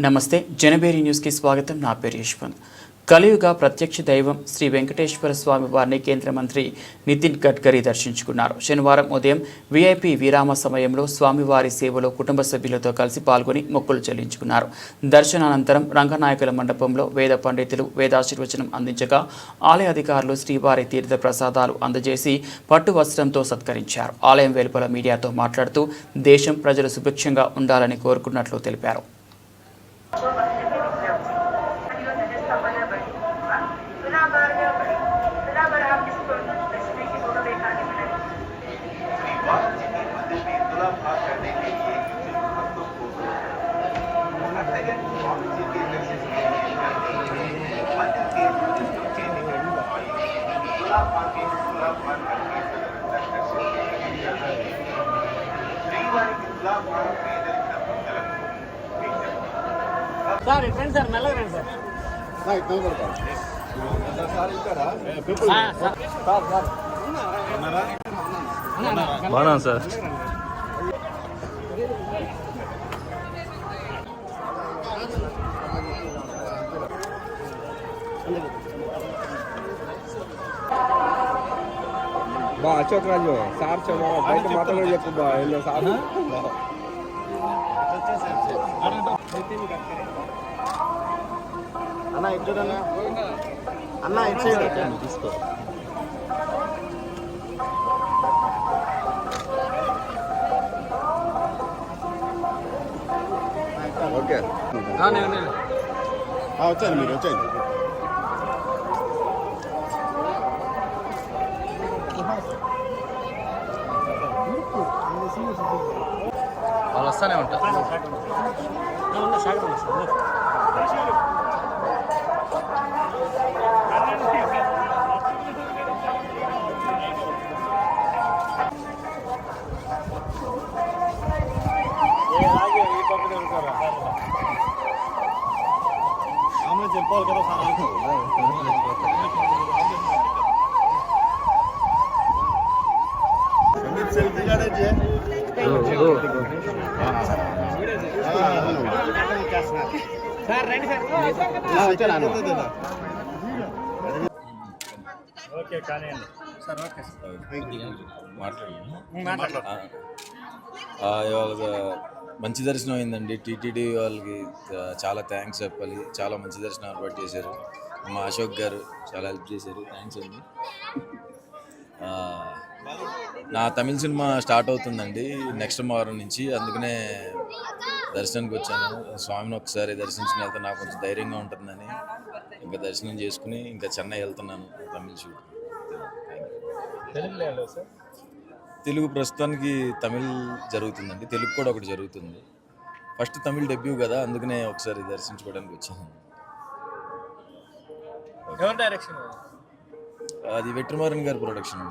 నమస్తే జనబేరి న్యూస్కి స్వాగతం. నా పేరు యశ్వంత్. కలియుగ ప్రత్యక్ష దైవం శ్రీ వెంకటేశ్వర స్వామి వారిని కేంద్ర మంత్రి నితిన్ గడ్కరీ దర్శించుకున్నారు. శనివారం ఉదయం వీఐపీ విరామ సమయంలో స్వామివారి సేవలో కుటుంబ సభ్యులతో కలిసి పాల్గొని మొక్కులు చెల్లించుకున్నారు. దర్శనానంతరం రంగనాయకుల మండపంలో వేద పండితులు వేదాశీర్వచనం అందించగా ఆలయ అధికారులు శ్రీవారి తీర్థ ప్రసాదాలు అందజేసి పట్టు వస్త్రంతో సత్కరించారు. ఆలయం వెలుపల మీడియాతో మాట్లాడుతూ దేశం ప్రజలు సుభిక్షంగా ఉండాలని కోరుకున్నట్లు తెలిపారు. సార్ రండి సార్, మెల్లగా రండి సార్. బాగా సార్. బా అశోక్ రాజు సార్ చలో బయట మాటలు చెప్పు బా ఎల్లో సార్ అన్న ఇటు అన్న ఇటు సైడ్ తీసుకో. ఓకే వచ్చాను, మీరు వచ్చాను. వాళ్ళు వస్తానే ఉంటారు. చెప్పాలి కదా సెల్ఫీ సార్ రండి సార్. ఓకే కానీ సార్ ఓకే ఇవాళ మంచి దర్శనం అయిందండి. టీటీడీ వాళ్ళకి చాలా థ్యాంక్స్ చెప్పాలి. చాలా మంచి దర్శనం ఏర్పాటు చేశారు. మా అశోక్ గారు చాలా హెల్ప్ చేశారు. థ్యాంక్స్ అండి. నా తమిళ సినిమా స్టార్ట్ అవుతుందండి నెక్స్ట్ వారం నుంచి. అందుకనే దర్శనానికి వచ్చాను. స్వామిని ఒకసారి దర్శించుకుని వెళ్తే నాకు కొంచెం ధైర్యంగా ఉంటుందని ఇంకా దర్శనం చేసుకుని ఇంకా చెన్నై వెళ్తున్నాను తమిళ షూట్. తెలుగు ప్రస్తుతానికి తమిళ్ జరుగుతుందండి. తెలుగు కూడా ఒకటి జరుగుతుంది. ఫస్ట్ తమిళ్ డెబ్యూ కదా, అందుకనే ఒకసారి దర్శించుకోవడానికి వచ్చాను. అది వెట్రిమారన్ గారి ప్రొడక్షన్.